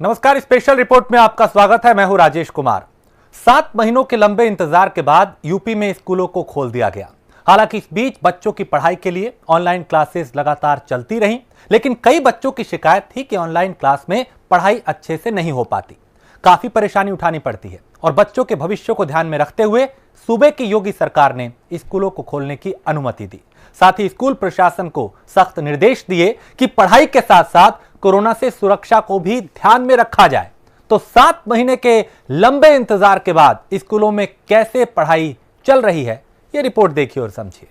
नमस्कार, special report में आपका स्वागत है। मैं हूं राजेश कुमार। 7 महीनों के लंबे इंतजार के बाद यूपी में स्कूलों को खोल दिया गया। हालांकि इस बीच बच्चों की पढ़ाई के लिए ऑनलाइन क्लासेस लगातार चलती रहीं, लेकिन कई बच्चों की शिकायत थी कि ऑनलाइन क्लास में पढ़ाई अच्छे से नहीं हो पाती, काफी परेशानी उठानी पड़ती है। और बच्चों के भविष्य को ध्यान में रखते हुए सूबे की योगी सरकार ने स्कूलों को खोलने की अनुमति दी। साथ ही स्कूल प्रशासन को सख्त निर्देश दिए कि पढ़ाई के साथ साथ कोरोना से सुरक्षा को भी ध्यान में रखा जाए। तो 7 महीने के लंबे इंतजार के बाद स्कूलों में कैसे पढ़ाई चल रही है, यह रिपोर्ट देखिए और समझिए।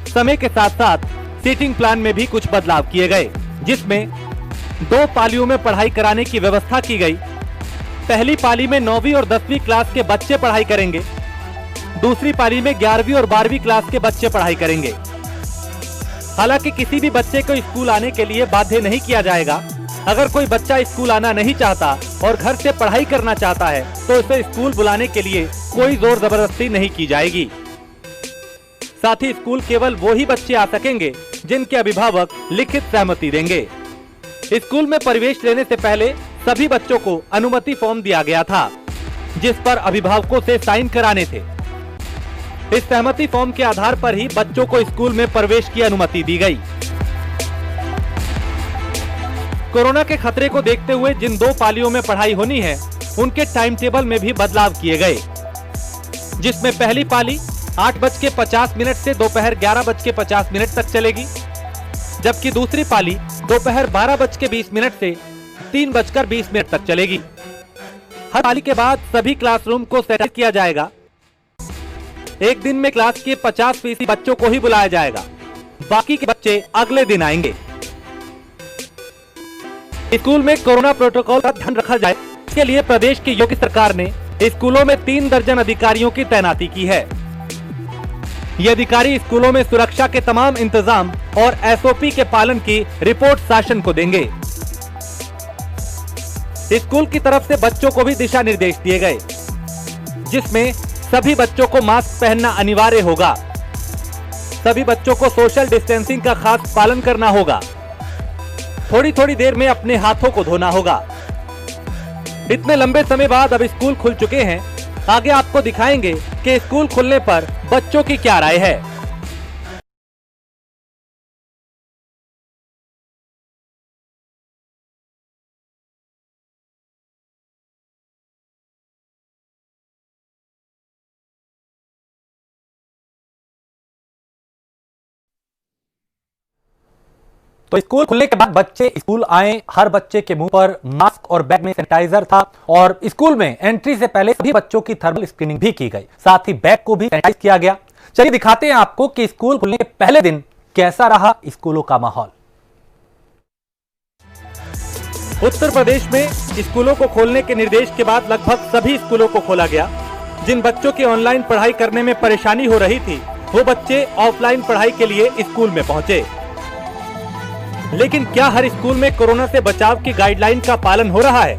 समय के साथ साथ सीटिंग प्लान में भी कुछ बदलाव किए गए, जिसमें 2 पालियों में पढ़ाई कराने की व्यवस्था की गई। पहली पाली में 9वीं और 10वीं क्लास के बच्चे पढ़ाई करेंगे, दूसरी पाली में 11वीं और 12वीं क्लास के बच्चे पढ़ाई करेंगे। हालांकि किसी भी बच्चे को स्कूल आने के लिए बाध्य नहीं किया जाएगा। अगर कोई बच्चा स्कूल आना नहीं चाहता और घर से पढ़ाई करना चाहता है तो उसे स्कूल बुलाने के लिए कोई जोर जबरदस्ती नहीं की जाएगी। साथ ही स्कूल केवल वो ही बच्चे आ सकेंगे जिनके अभिभावक लिखित सहमति देंगे। स्कूल में प्रवेश लेने से पहले सभी बच्चों को अनुमति फॉर्म दिया गया था, जिस पर अभिभावकों से साइन कराने थे। इस सहमति फॉर्म के आधार पर ही बच्चों को स्कूल में प्रवेश की अनुमति दी गई। कोरोना के खतरे को देखते हुए जिन 2 पालियों में पढ़ाई होनी है, उनके टाइम टेबल में भी बदलाव किए गए, जिसमें पहली पाली 8:50 से दोपहर 11:50 तक चलेगी, जबकि दूसरी पाली दोपहर 12:20 से 3:20 तक चलेगी। हर पाली के बाद सभी क्लासरूम को सैनिटाइज किया जाएगा। एक दिन में क्लास के 50% बच्चों को ही बुलाया जाएगा, बाकी के बच्चे अगले दिन आएंगे। स्कूल में कोरोना प्रोटोकॉल का ध्यान रखा जाए, इसके लिए प्रदेश की योगी सरकार ने स्कूलों में 3 दर्जन अधिकारियों की तैनाती की है। ये अधिकारी स्कूलों में सुरक्षा के तमाम इंतजाम और एसओपी के पालन की रिपोर्ट शासन को देंगे। स्कूल की तरफ से बच्चों को भी दिशा निर्देश दिए गए, जिसमें सभी बच्चों को मास्क पहनना अनिवार्य होगा। सभी बच्चों को सोशल डिस्टेंसिंग का खास पालन करना होगा। थोड़ी थोड़ी देर में अपने हाथों को धोना होगा। इतने लंबे समय बाद अब स्कूल खुल चुके हैं। आगे आपको दिखाएंगे कि स्कूल खुलने पर बच्चों की क्या राय है। तो स्कूल खुलने के बाद बच्चे स्कूल आए, हर बच्चे के मुंह पर मास्क और बैग में सैनिटाइजर था और स्कूल में एंट्री से पहले सभी बच्चों की थर्मल स्क्रीनिंग भी की गई। साथ ही बैग को भी सैनिटाइज किया गया। चलिए दिखाते हैं आपको कि स्कूल खुलने के पहले दिन कैसा रहा स्कूलों का माहौल। उत्तर प्रदेश में स्कूलों को खोलने के निर्देश के बाद लगभग सभी स्कूलों को खोला गया। जिन बच्चों की ऑनलाइन पढ़ाई करने में परेशानी हो रही थी, वो बच्चे ऑफलाइन पढ़ाई के लिए स्कूल में पहुंचे। लेकिन क्या हर स्कूल में कोरोना से बचाव की गाइडलाइन का पालन हो रहा है,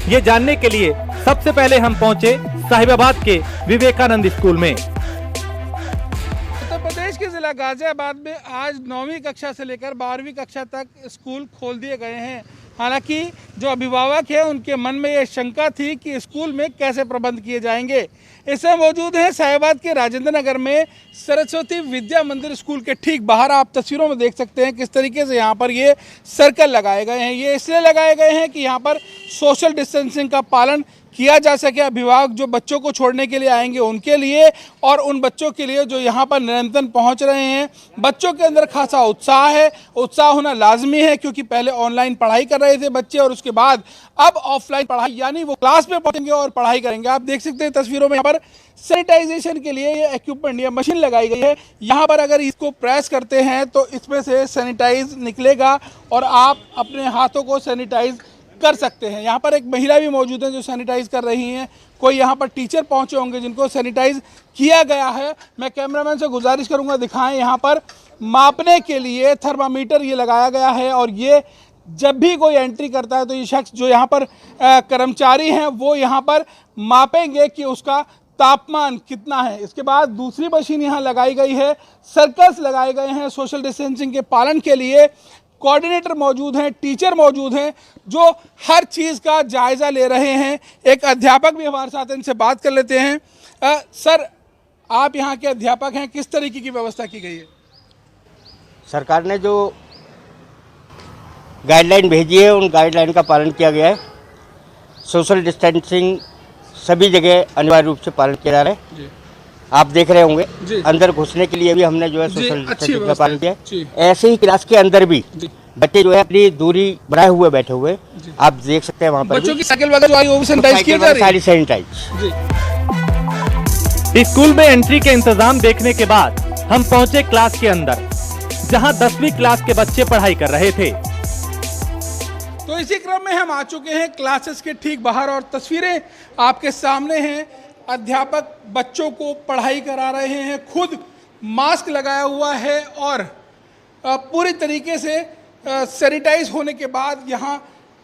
ये जानने के लिए सबसे पहले हम पहुंचे साहिबाबाद के विवेकानंद स्कूल में। उत्तर प्रदेश के जिला जिला गाजियाबाद में आज 9वीं कक्षा से लेकर 12वीं कक्षा तक स्कूल खोल दिए गए हैं। हालांकि जो अभिभावक हैं उनके मन में ये शंका थी कि स्कूल में कैसे प्रबंध किए जाएंगे। इसमें मौजूद है साहिबाबाद के राजेंद्र नगर में सरस्वती विद्या मंदिर स्कूल के ठीक बाहर। आप तस्वीरों में देख सकते हैं किस तरीके से यहाँ पर ये सर्कल लगाए गए हैं। ये इसलिए लगाए गए हैं कि यहाँ पर सोशल डिस्टेंसिंग का पालन किया जा सके। अभिभावक जो बच्चों को छोड़ने के लिए आएंगे उनके लिए और उन बच्चों के लिए जो यहाँ पर निरंतर पहुँच रहे हैं। बच्चों के अंदर खासा उत्साह है, उत्साह होना लाजमी है क्योंकि पहले ऑनलाइन पढ़ाई कर रहे थे बच्चे और उसके बाद अब ऑफलाइन पढ़ाई, यानी वो क्लास में पहुँचेंगे और पढ़ाई करेंगे। आप देख सकते हैं तस्वीरों में यहाँ पर सैनिटाइजेशन के लिए ये इक्विपमेंट या मशीन लगाई गई है। यहाँ पर अगर इसको प्रेस करते हैं तो इसमें से सैनिटाइज निकलेगा और आप अपने हाथों को सैनिटाइज कर सकते हैं। यहाँ पर एक महिला भी मौजूद है जो सैनिटाइज कर रही हैं। कोई यहाँ पर टीचर पहुँचे होंगे जिनको सैनिटाइज किया गया है। मैं कैमरामैन से गुजारिश करूँगा दिखाएं। यहाँ पर मापने के लिए थर्मामीटर ये लगाया गया है और ये जब भी कोई एंट्री करता है तो ये शख्स जो यहाँ पर कर्मचारी हैं वो यहाँ पर मापेंगे कि उसका तापमान कितना है। इसके बाद दूसरी मशीन यहाँ लगाई गई है। सर्कल्स लगाए गए हैं सोशल डिस्टेंसिंग के पालन के लिए। कोऑर्डिनेटर मौजूद हैं, टीचर मौजूद हैं जो हर चीज़ का जायज़ा ले रहे हैं। एक अध्यापक भी हमारे साथ, इनसे बात कर लेते हैं। सर, आप यहाँ के अध्यापक हैं, किस तरीके की व्यवस्था की गई है? सरकार ने जो गाइडलाइन भेजी है उन गाइडलाइन का पालन किया गया है। सोशल डिस्टेंसिंग सभी जगह अनिवार्य रूप से पालन किया जा रहा है जी। आप देख रहे होंगे अंदर घुसने के लिए भी हमने जो है सोशल डिस्टेंसिंग का पालन किया है। ऐसे ही क्लास के अंदर भी बच्चे जो है अपनी दूरी बनाए हुए बैठे हुए, आप देख सकते हैं वहाँ पर बच्चों की साइकिल वगैरह जो आई वो भी सैनिटाइज किया जा रही है। सारी सैनिटाइज। स्कूल में एंट्री के इंतजाम देखने के बाद हम पहुंचे क्लास के अंदर जहां 10वीं क्लास के बच्चे पढ़ाई कर रहे थे। तो इसी क्रम में हम आ चुके हैं क्लासेस के ठीक बाहर और तस्वीरें आपके सामने हैं। अध्यापक बच्चों को पढ़ाई करा रहे हैं, खुद मास्क लगाया हुआ है और पूरी तरीके से सैनिटाइज होने के बाद यहाँ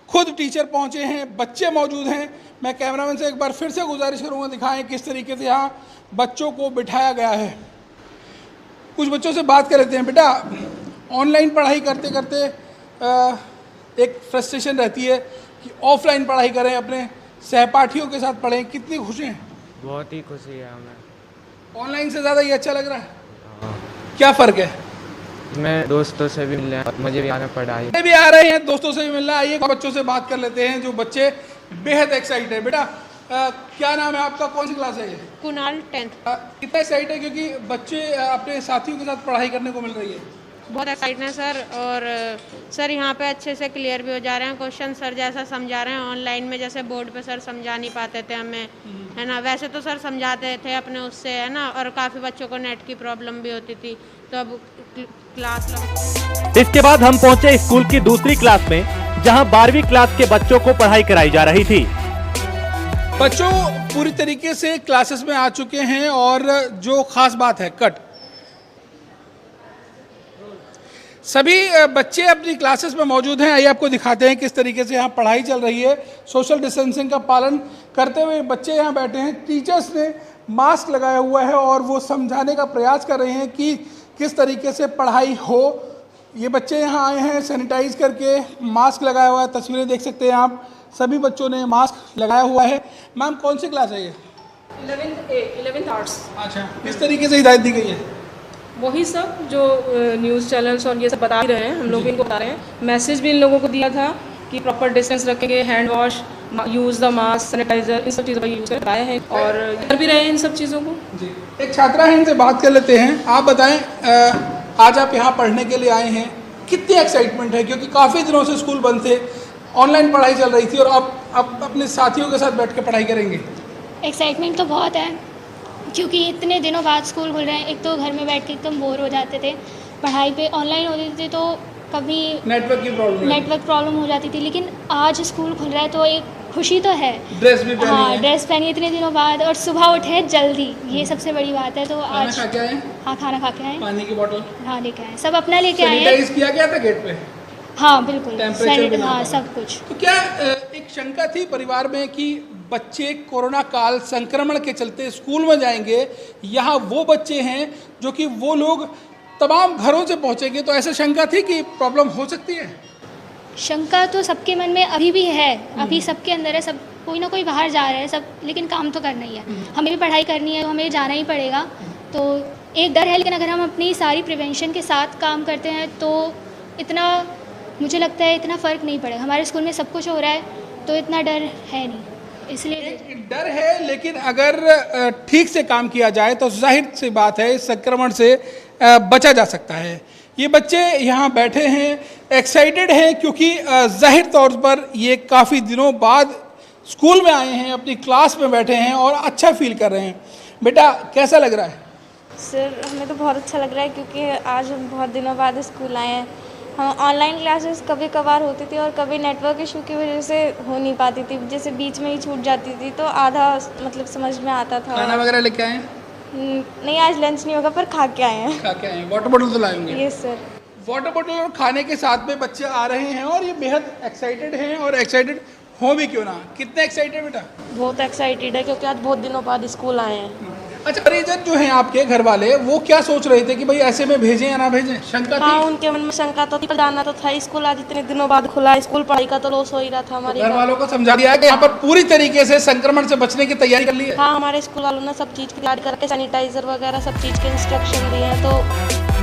खुद टीचर पहुँचे हैं, बच्चे मौजूद हैं। मैं कैमरामैन से एक बार फिर से गुजारिश करूँगा दिखाएं किस तरीके से यहाँ बच्चों को बिठाया गया है। कुछ बच्चों से बात कर लेते हैं। बेटा, ऑनलाइन पढ़ाई करते करते एक फ्रस्ट्रेशन रहती है कि ऑफलाइन पढ़ाई करें, अपने सहपाठियों के साथ पढ़ें, कितनी खुशी हैं? बहुत ही खुशी है हमें। ऑनलाइन से ज़्यादा ये अच्छा लग रहा है? क्या फ़र्क है? मैं दोस्तों से भी मिल रहा है, मुझे भी आना पढ़ाई भी आ रहे हैं, दोस्तों से भी मिल रहा है। आइए बच्चों से बात कर लेते हैं जो बच्चे बेहद एक्साइटेड है। बेटा, क्या नाम है आपका, कौन सी क्लास है ये? कुणाल 10th। कितना एक्साइटेड है क्योंकि बच्चे अपने साथियों के साथ पढ़ाई करने को मिल रही है? बहुत एक्साइटेड है सर। और सर यहाँ पे अच्छे से क्लियर भी हो जा रहे हैं क्वेश्चन। सर जैसा समझा रहे हैं ऑनलाइन में, जैसे बोर्ड पे सर समझा नहीं पाते थे हमें, है ना, वैसे तो सर समझाते थे अपने उससे, है ना। और काफ़ी बच्चों को नेट की प्रॉब्लम भी होती थी, तो अब क्लास इसके बाद हम पहुंचे स्कूल की दूसरी क्लास में जहां 12वीं क्लास के बच्चों को पढ़ाई कराई जा रही थी। बच्चों पूरी तरीके से क्लासेस में आ चुके हैं और जो खास बात है, कट सभी बच्चे अपनी क्लासेस में मौजूद हैं। आइए आपको दिखाते हैं किस तरीके से यहाँ पढ़ाई चल रही है। सोशल डिस्टेंसिंग का पालन करते हुए बच्चे यहाँ बैठे हैं। टीचर्स ने मास्क लगाया हुआ है और वो समझाने का प्रयास कर रहे हैं कि किस तरीके से पढ़ाई हो। ये बच्चे यहाँ आए हैं सैनिटाइज करके, मास्क लगाया हुआ है। तस्वीरें देख सकते हैं आप, सभी बच्चों ने मास्क लगाया हुआ है। मैम, कौन सी क्लास है ये? 11th arts. अच्छा, किस तरीके से हिदायत दी गई है? वही सब जो न्यूज़ चैनल्स और ये सब बता ही रहे हैं, हम लोग भी इनको बता रहे हैं। मैसेज भी इन लोगों को दिया था कि प्रॉपर डिस्टेंस रखेंगे, hand wash, use the mask, sanitizer, इन सब चीज़ों का यूज़ कराया है और कर भी रहे हैं इन सब चीज़ों को जी। एक छात्रा है, इनसे बात कर लेते हैं। आप बताएं, आज आप यहाँ पढ़ने के लिए आए हैं, कितनी एक्साइटमेंट है? क्योंकि काफ़ी दिनों से स्कूल बंद थे, ऑनलाइन पढ़ाई चल रही थी और अब अपने साथियों के साथ बैठ के पढ़ाई करेंगे। एक्साइटमेंट तो बहुत है क्योंकि इतने दिनों बाद स्कूल खुल रहे हैं। एक तो घर में बैठ के एकदम बोर हो जाते थे, पढ़ाई पे ऑनलाइन होती थी तो कभी नेटवर्क प्रॉब्लम हो जाती थी, लेकिन आज स्कूल खुल रहा है तो एक खुशी तो है। ड्रेस भी पहनी हाँ, ड्रेस पहनी इतने दिनों बाद और सुबह उठे जल्दी, ये सबसे बड़ी बात है। तो आज खा के आए? हाँ, खाना खा के आए, पानी की बोतल हाँ लेके आए, सब अपना लेके आए। सैनिटाइज किया गया था गेट पे? हाँ बिल्कुल, हाँ, सब कुछ। तो क्या एक शंका थी परिवार में कि बच्चे कोरोना काल संक्रमण के चलते स्कूल में जाएंगे, यहाँ वो बच्चे हैं जो कि वो लोग तमाम घरों से पहुंचेगी, तो ऐसे शंका थी कि प्रॉब्लम हो सकती है। शंका तो सबके मन में अभी भी है, अभी सबके अंदर है, सब कोई ना कोई बाहर जा रहा है सब, लेकिन काम तो करना ही है, हमें भी पढ़ाई करनी है तो हमें जाना ही पड़ेगा। तो एक डर है, लेकिन अगर हम अपनी सारी प्रिवेंशन के साथ काम करते हैं तो इतना, मुझे लगता है इतना फ़र्क नहीं पड़ेगा। हमारे स्कूल में सब कुछ हो रहा है तो इतना डर है नहीं, इसलिए डर है, लेकिन अगर ठीक से काम किया जाए तो जाहिर सी बात है इस संक्रमण से बचा जा सकता है। ये बच्चे यहाँ बैठे हैं, एक्साइटेड हैं, क्योंकि जाहिर तौर पर ये काफ़ी दिनों बाद स्कूल में आए हैं, अपनी क्लास में बैठे हैं और अच्छा फील कर रहे हैं। बेटा कैसा लग रहा है? सर हमें तो बहुत अच्छा लग रहा है, क्योंकि आज हम बहुत दिनों बाद स्कूल आए हैं। हम ऑनलाइन क्लासेस कभी कभार होती थी और कभी नेटवर्क इशू की वजह से हो नहीं पाती थी, जैसे बीच में ही छूट जाती थी, तो आधा मतलब समझ में आता था। खाना वगैरह लेके आए हैं? नहीं, आज लंच नहीं होगा, पर खा के आए हैं। खा के आए हैं। वाटर बोतल तो लाए होंगे? Yes sir. वाटर बोतल और खाने के साथ में बच्चे आ रहे हैं और ये बेहद एक्साइटेड हैं, और एक्साइटेड हो भी क्यों ना। कितने एक्साइटेड बेटा? बहुत एक्साइटेड है, क्योंकि आज बहुत दिनों बाद स्कूल आए हैं। अच्छा, परिजन जो हैं आपके घर वाले, वो क्या सोच रहे थे कि भाई ऐसे में भेजें या ना भेजें? शंका हाँ, थी? उनके मन में शंका तो थी, पर जाना तो था स्कूल, आज इतने दिनों बाद खुला स्कूल, पढ़ाई का तो लॉस हो ही रहा था हमारे घर वालों को समझा दिया है कि यहाँ पर पूरी तरीके से संक्रमण से बचने की तैयारी कर ली है। हाँ, हमारे स्कूल वालों ने सब चीज़ की तैयारी करके सैनिटाइजर वगैरह सब चीज़ के इंस्ट्रक्शन दिए हैं, तो